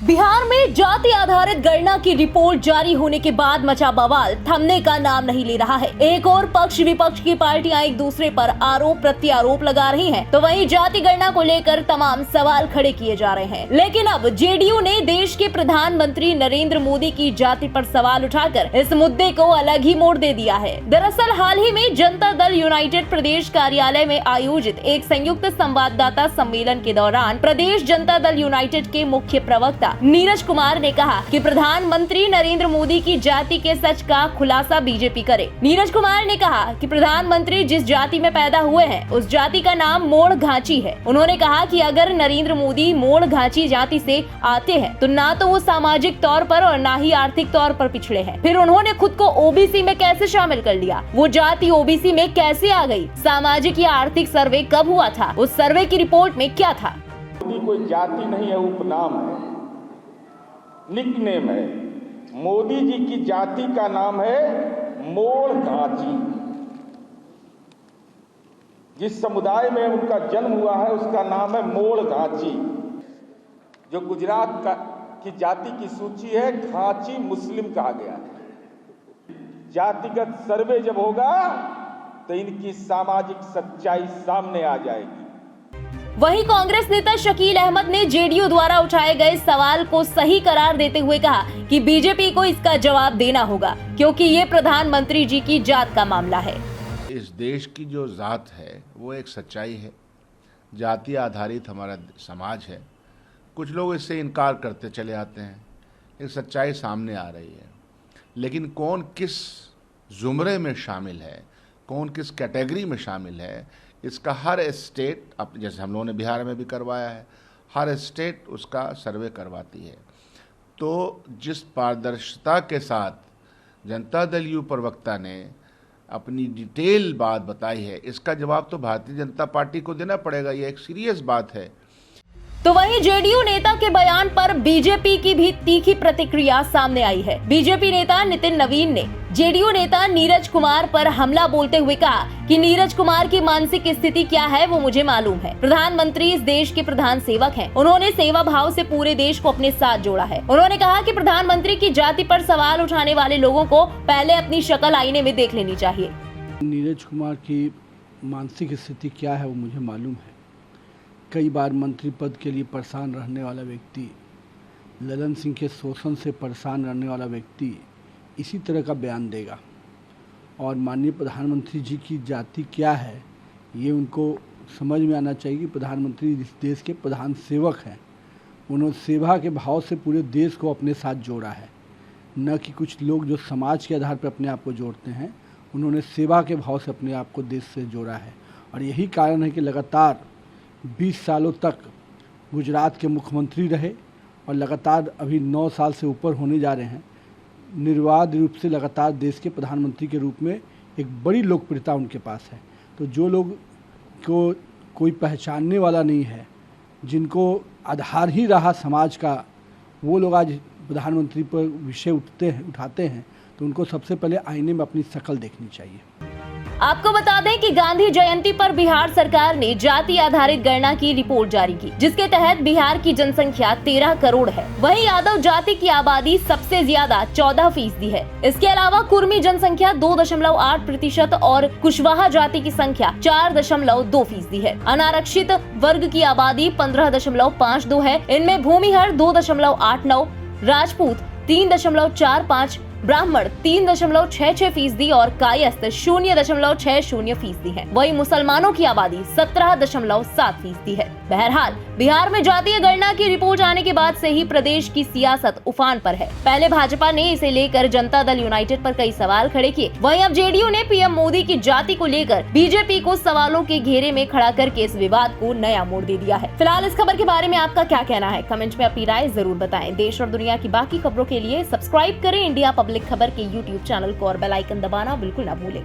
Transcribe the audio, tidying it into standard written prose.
बिहार में जाति आधारित गणना की रिपोर्ट जारी होने के बाद मचा बवाल थमने का नाम नहीं ले रहा है। एक और पक्ष विपक्ष की पार्टियां एक दूसरे पर आरोप प्रत्यारोप लगा रही हैं, तो वहीं जाति गणना को लेकर तमाम सवाल खड़े किए जा रहे हैं। लेकिन अब जेडीयू ने देश के प्रधानमंत्री नरेंद्र मोदी की जाति पर सवाल उठाकर इस मुद्दे को अलग ही मोड़ दे दिया है। दरअसल हाल ही में जनता दल यूनाइटेड प्रदेश कार्यालय में आयोजित एक संयुक्त संवाददाता सम्मेलन के दौरान प्रदेश जनता दल यूनाइटेड के मुख्य प्रवक्ता नीरज कुमार ने कहा कि प्रधानमंत्री नरेंद्र मोदी की जाति के सच का खुलासा बीजेपी करे। नीरज कुमार ने कहा कि प्रधानमंत्री जिस जाति में पैदा हुए हैं उस जाति का नाम मोड़ घाची है। उन्होंने कहा कि अगर नरेंद्र मोदी मोड़ घाची जाति से आते हैं तो ना तो वो सामाजिक तौर पर और ना ही आर्थिक तौर पर पिछड़े हैं, फिर उन्होंने खुद को ओबीसी में कैसे शामिल कर लिया, वो जाति ओबीसी में कैसे आ गई, सामाजिक या आर्थिक सर्वे कब हुआ था, उस सर्वे की रिपोर्ट में क्या था। मोदी कोई जाति नहीं है, उपनाम है, निकनेम है। मोदी जी की जाति का नाम है मोड़ घाची। जिस समुदाय में उनका जन्म हुआ है उसका नाम है मोड़ घाची। जो गुजरात की जाति की सूची है, घाची मुस्लिम कहा गया है। जातिगत सर्वे जब होगा तो इनकी सामाजिक सच्चाई सामने आ जाएगी। वहीं कांग्रेस नेता शकील अहमद ने जेडीयू द्वारा उठाए गए सवाल को सही करार देते हुए कहा कि बीजेपी को इसका जवाब देना होगा, क्योंकि ये प्रधानमंत्री जी की जात का मामला है। इस देश की जो जात है वो एक सच्चाई है, जाति आधारित हमारा समाज है। कुछ लोग इससे इनकार करते चले आते हैं, एक सच्चाई सामने आ रही है। लेकिन कौन किस जुमरे में शामिल है, कौन किस कैटेगरी में शामिल है, इसका हर स्टेट, अब जैसे हम लोगों ने बिहार में भी करवाया है, हर स्टेट उसका सर्वे करवाती है। तो जिस पारदर्शिता के साथ जनता दल यू प्रवक्ता ने अपनी डिटेल बात बताई है, इसका जवाब तो भारतीय जनता पार्टी को देना पड़ेगा। ये एक सीरियस बात है। तो वहीं जेडीयू नेता के बयान पर बीजेपी की भी तीखी प्रतिक्रिया सामने आई है। बीजेपी नेता नितिन नवीन ने जेडीयू नेता नीरज कुमार पर हमला बोलते हुए कहा कि नीरज कुमार की मानसिक स्थिति क्या है वो मुझे मालूम है। प्रधानमंत्री इस देश के प्रधान सेवक हैं। उन्होंने सेवा भाव से पूरे देश को अपने साथ जोड़ा है। उन्होंने कहा कि प्रधानमंत्री की जाति पर सवाल उठाने वाले लोगों को पहले अपनी शक्ल आईने में देख लेनी चाहिए। नीरज कुमार की मानसिक स्थिति क्या है वो मुझे मालूम है। कई बार मंत्री पद के लिए परेशान रहने वाला व्यक्ति, ललन सिंह के शोषण से परेशान रहने वाला व्यक्ति इसी तरह का बयान देगा। और माननीय प्रधानमंत्री जी की जाति क्या है ये उनको समझ में आना चाहिए कि प्रधानमंत्री इस देश के प्रधान सेवक हैं। उन्होंने सेवा के भाव से पूरे देश को अपने साथ जोड़ा है, न कि कुछ लोग जो समाज के आधार पर अपने आप को जोड़ते हैं। उन्होंने सेवा के भाव से अपने आप को देश से जोड़ा है। और यही कारण है कि लगातार 20 सालों तक गुजरात के मुख्यमंत्री रहे और लगातार अभी 9 साल से ऊपर होने जा रहे हैं। निर्बाध रूप से लगातार देश के प्रधानमंत्री के रूप में एक बड़ी लोकप्रियता उनके पास है। तो जो लोग को कोई पहचानने वाला नहीं है, जिनको आधार ही रहा समाज का, वो लोग आज प्रधानमंत्री पर विषय उठाते हैं तो उनको सबसे पहले आईने में अपनी शक्ल देखनी चाहिए। आपको बता दें कि गांधी जयंती पर बिहार सरकार ने जाति आधारित गणना की रिपोर्ट जारी की, जिसके तहत बिहार की जनसंख्या 13 करोड़ है। वहीं यादव जाति की आबादी सबसे ज्यादा 14% है। इसके अलावा कुर्मी जनसंख्या 2.8% और कुशवाहा जाति की संख्या 4.2% है। अनारक्षित वर्ग की आबादी 15.52 है। इनमें भूमिहर 2.89, राजपूत 3.45, ब्राह्मण 3.66% और कायस्थ 0.60% है। वहीं मुसलमानों की आबादी 17.7% है। बहरहाल बिहार में जातीय गणना की रिपोर्ट आने के बाद से ही प्रदेश की सियासत उफान पर है। पहले भाजपा ने इसे लेकर जनता दल यूनाइटेड पर कई सवाल खड़े किए, वहीं अब जेडीयू ने पीएम मोदी की जाति को लेकर बीजेपी को सवालों के घेरे में खड़ा करके इस विवाद को नया मोड़ दे दिया है। फिलहाल इस खबर के बारे में आपका क्या कहना है, कमेंट में अपनी राय जरूर बताएं। देश और दुनिया की बाकी खबरों के लिए सब्सक्राइब करें इंडिया पब्लिक खबर के YouTube चैनल को और बेल आइकन दबाना बिल्कुल न भूलें।